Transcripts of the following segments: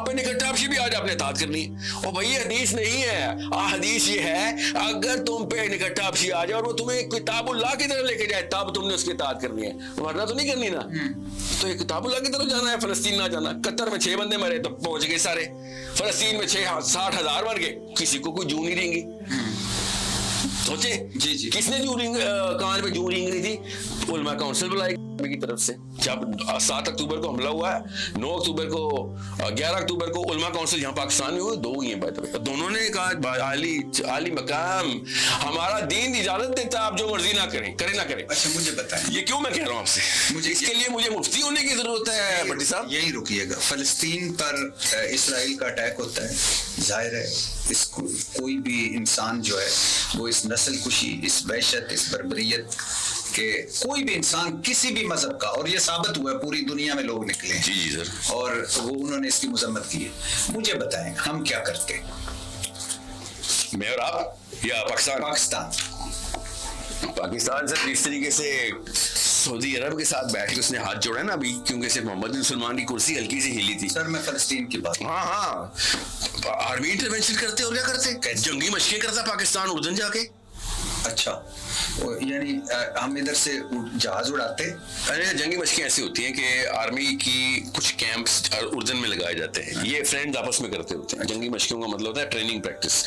पे निकटापशी भी आज आपने इताअत करनी है। और भाई हदीस नहीं है, हदीस ये है अगर तुम पे निकटापशी आ जाए और वो तुम्हें किताबुल्लाह की तरफ लेके जाए तब तुमने उसकी इताअत करनी है, वरना तो नहीं करनी ना। तो ये किताबुल्लाह की तरफ जाना है, फलस्तीन ना जाना। कतर में 6 बंदे मरे तो पहुंच गए सारे, फलस्तीन में 60,000 मर गए, किसी को कोई जू नहीं देंगी। सोचे जी जी, किसने जू रिंग कान पे जू रिंग रही थी? उलमा काउंसिल बुलाई की तरफ से। जब 7 अक्टूबर को हमला हुआ है, 9 अक्टूबर को 11 अक्टूबर को उलमा काउंसिल यहाँ पाकिस्तान में हुए, 2 हुई हैं बात। दोनों ने कहा आली मकाम हमारा दीन इजाजत देता है, आप जो मर्जी ना करें, करे ना करें। अच्छा मुझे बताएं, ये क्यों मैं कह रहा हूँ आपसे, मुझे इसके लिए मुझे मुफ्ती होने की जरूरत है भट्टी साहब। यही रुकिएगा। फलस्तीन पर इसराइल का अटैक होता है, जाहिर है इसको कोई भी इंसान जो है वो इस नस्ल कुशी, इस वहशत, इस बर्बरियत के, कोई भी इंसान किसी भी मजहब का, और ये साबित हुआ है पूरी दुनिया में लोग निकले जी जी सर, और वो उन्होंने इसकी मजम्मत की है। मुझे बताएं हम क्या करते? मैं और आप या पाकिस्तान? पाकिस्तान सर जिस तरीके से सऊदी अरब के साथ बैठ के उसने हाथ जोड़ा है ना अभी, क्योंकि सिर्फ मोहम्मद बिन सलमान की कुर्सी हल्की सी हिली थी। सर मैं फलस्तीन की बात, हाँ, आर्मी इंटरवेंशन करते और क्या करते, जंगी मशकें करता पाकिस्तान उर्दन जाके। अच्छा, यानी हम इधर से जहाज उड़ाते? अरे जंगी मशकें ऐसी होती हैं कि आर्मी की कुछ कैंप्स उर्दन में लगाए जाते हैं, ये फ्रेंड्स आपस में करते होते हैं। जंगी मशकों का मतलब होता है training practice,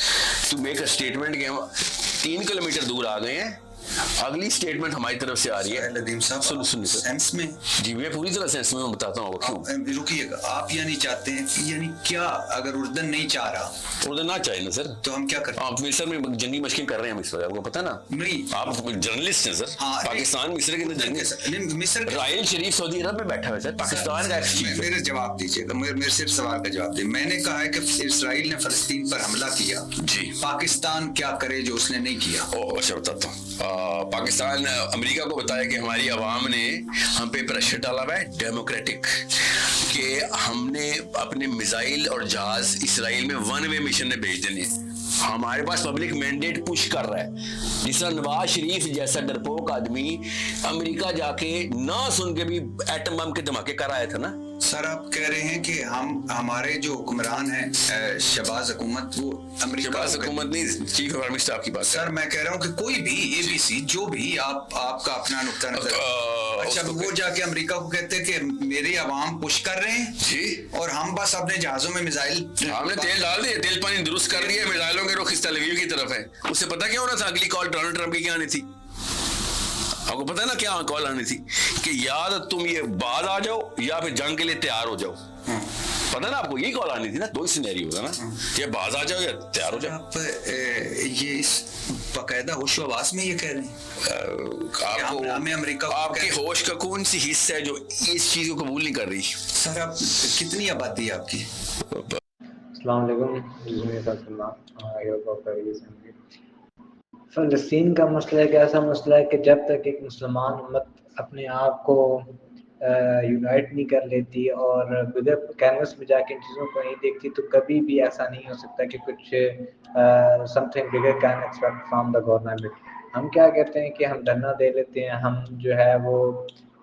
to make a statement कि हम 3 किलोमीटर दूर आ गए हैं, अगली स्टेटमेंट हमारी तरफ से आ रही है। नदीम साहब सुन सेंस में जी, मैं पूरी तरह सेंस में बताता हूँ क्यों। रुकिएगा, आप यानी चाहते हैं कि यानी क्या, अगर उर्दन नहीं चाह रहा, उर्दन ना चाहे ना सर, तो हम क्या करें? आप मिस्र में जंगी मशकें कर रहे हैं, मिस्र आपको पता ना? नहीं, आप जर्नलिस्ट हैं सर। हाँ, पाकिस्तान मिस्र के अंदर जंगी, मिस्र रायल शरीफ सऊदी अरब में बैठा है सर, पाकिस्तान का मेरे जवाब दीजिएगा, मेरे सिर्फ सवाल का जवाब दीजिए। मैंने कहा है कि इसराइल ने फलस्तीन पर हमला किया जी, पाकिस्तान क्या करे जो उसने नहीं किया? अच्छा बताता हूँ। पाकिस्तान अमेरिका को बताया कि हमारी आवाम ने हम पे प्रेशर डाला हुआ है डेमोक्रेटिक, कि हमने अपने मिसाइल और जहाज इसराइल में 1 वे मिशन में भेज देने हैं। हमारे पास पब्लिक मैंडेट पुश कर रहा है। जिस तरह नवाज शरीफ जैसा डरपोक आदमी अमेरिका जाके ना सुन के भी एटम बम के धमाके कर आया था ना। सर आप कह रहे हैं कि हमारे जो हुक्मरान हैं शहबाज हुकूमत, वो अमेरिका, शहबाज हुकूमत नहीं, चीफ ऑफ आर्मी स्टाफ की बात। सर मैं कह रहा हूँ कि कोई भी एबीसी जो भी आपका अपना नुक्ता नजर, अच्छा वो जाके अमेरिका को कहते हैं कि मेरी आवाम पुश कर रहे हैं जी, और हम बस अपने जहाजों में मिसाइल, हमने तेल डाल दिए, तेल पानी दुरुस्त कर दिया, मिसाइलों के रुख इस तेल अवीव की तरफ है। उससे पता क्या हो रहा था, अगली कॉल डोनाल्ड ट्रंप की क्या आनी थी? आपको पता है ना क्या कॉल आनी थी कि या तो तुम ये बाद आ जाओ या फिर जंग के लिए तैयार हो जाओ। पता ना आपको, यही कॉल आनी थी ना, 2 ही सिनेरियो होगा ना, ये बाज आ जाओ या तैयार हो जाओ। आप ये इस बाकायदा होश आवाज में ये कह रहे हैं आपको, हमें अमेरिका, आपकी होश का कौन सी हिस्सा है जो इस चीज को कबूल नहीं कर रही? सर आप कितनी आबादी है आपकी? अस्सलाम वालेकुम। फ़लस्तीन का मसला एक ऐसा मसला है कि जब तक एक मुसलमान उम्मत अपने आप को यूनाइट नहीं कर लेती और बगैर कैनवस में जाके इन चीज़ों को नहीं देखती, तो कभी भी ऐसा नहीं हो सकता कि कुछ something bigger can expect from the government. हम क्या कहते हैं कि हम धरना दे लेते हैं, हम जो है वो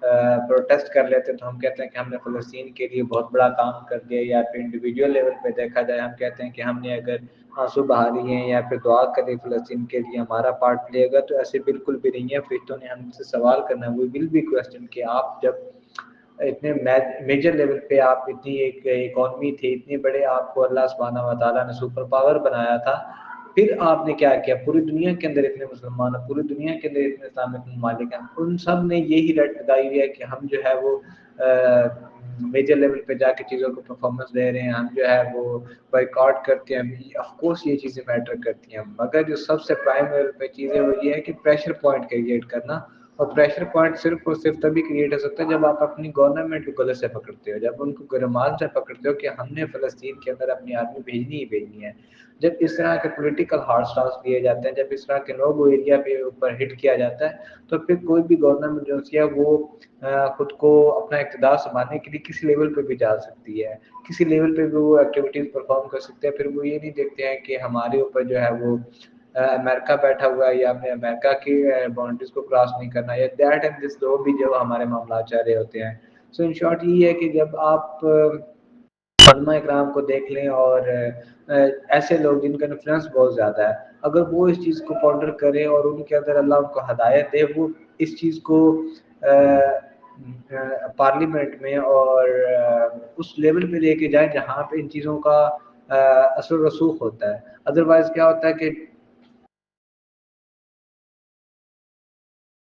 प्रोटेस्ट कर लेते हैं, तो हम कहते हैं कि हमने फ़लस्तीन के लिए बहुत बड़ा काम कर दिया, या फिर इंडिविजुअल लेवल पे देखा जाए हम कहते हैं कि हमने अगर आंसू बहा दिए हैं या फिर दुआ करें फ़लस्तीन के लिए, हमारा पार्ट प्ले, तो ऐसे बिल्कुल भी नहीं है। फिर तो ने हमसे सवाल करना है, वी विल बी क्वेश्चन कि आप जब इतने मेजर लेवल पे आप इतनी एक इकॉनमी थी, इतने बड़े आपको अल्लाह सुब्हानहू व तआला ने सुपर पावर बनाया था, फिर आपने क्या किया? पूरी दुनिया के अंदर इतने मुसलमान हैं, पूरी दुनिया के अंदर इतने इस्लामिक ममालिक हैं, उन सब ने यही रट लगाई हुई है कि हम जो है वो मेजर लेवल पे जाके चीज़ों को परफॉर्मेंस दे रहे हैं, हम जो है वो बॉयकॉट करते हैं। ऑफ कोर्स ये चीज़ें मैटर करती हैं, मगर जो सबसे प्राइम लेवल पे चीज़ है वो ये है कि प्रेशर पॉइंट क्रिएट करना, और प्रेशर पॉइंट सिर्फ और सिर्फ तभी क्रिएट हो सकता है जब आप अपनी गवर्नमेंट को गलत से पकड़ते हो, जब उनको गरमाल से पकड़ते हो कि हमने फ़लस्तीन के अंदर अपनी आर्मी भेजनी ही भेजनी है। जब इस तरह के पॉलिटिकल हार्ड स्टांस लिए जाते हैं, जब इस तरह के नो-गो एरिया पे ऊपर हिट किया जाता है, तो फिर कोई भी गवर्नमेंट जो है वो खुद को अपना इक़्तिदार संभालने के लिए किसी लेवल पे भी जा सकती है, किसी लेवल पे भी वो एक्टिविटीज़ परफॉर्म कर सकते हैं। फिर वो ये नहीं देखते हैं कि हमारे ऊपर जो है वो अमेरिका बैठा हुआ है, या हमने अमेरिका की बाउंड्रीज को क्रॉस नहीं करना, या दैट एंड दिस, जो भी जो हमारे मामला चल रहे होते हैं। सो इन शॉर्ट ये है कि जब आप उलमा इकराम को देख लें और ऐसे लोग जिनका इन्फ्लुएंस बहुत ज़्यादा है, अगर वो इस चीज़ को पॉन्डर करें और उनके अंदर अल्लाह उनको हदायत दे, वो इस चीज़ को पार्लियामेंट में और उस लेवल पे लेके जाएं जहाँ पे इन चीज़ों का असर रसूख होता है। अदरवाइज़ क्या होता है कि